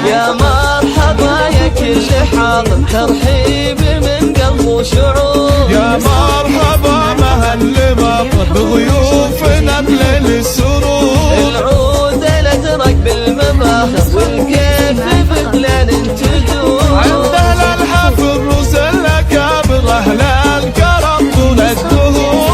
يا مرحبا يا كل حاضر ترحيب من قلب وشعور. يا مرحبا مهل مطر بضيوفنا بليل السرور. العود الازرق بالمباخر والكيف بغلال تدور. عند اهل الحفل رؤوس الاكابر اهل الكرم طول الدهور.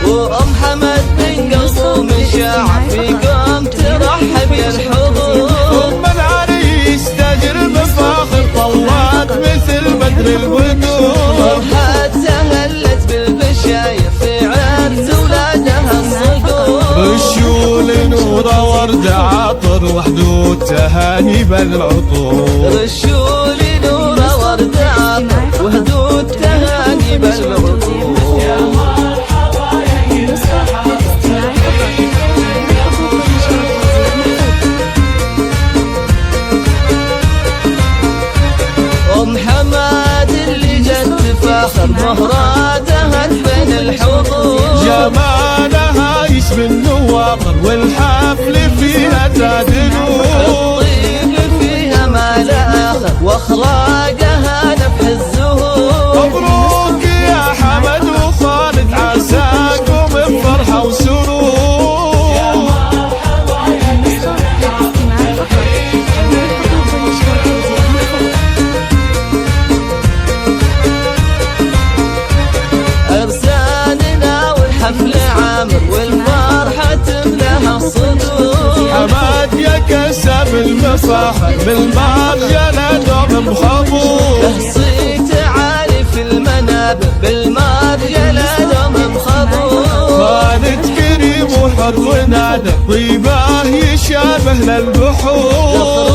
وام حمد من قلبه مشاعر في قوم ترحب يا الحضور. ثم العريس تاج المفاخر طلعت مثل بدر البدور. فرحات تهلت بالبشاير في عرس ولادها الصقور. رشول نور ورد عطر وحدود تهاني بالعطور. رشول نور ورد عطر وحدود تهاني بالعطور. ام حماد اللي جت تفاخر مهراتها بين الحضور. جمالها يشبه النواطر والحفل فيها زاد نور. الطيب فيها ما لا اخر واخلاقها نفح الزهور. مبروك يا حمد وخالد عساكم بفرحه وسرور. ارسالنا والحفل عامر والفرحه تملاها الصدور. حماد يا كسب المفاخر بالمرجله دوم محظور. صيت عالي في المنابر بالمرجله دوم مخضور. خالد كريم وحر ونادر طيبه يشابه للبحور.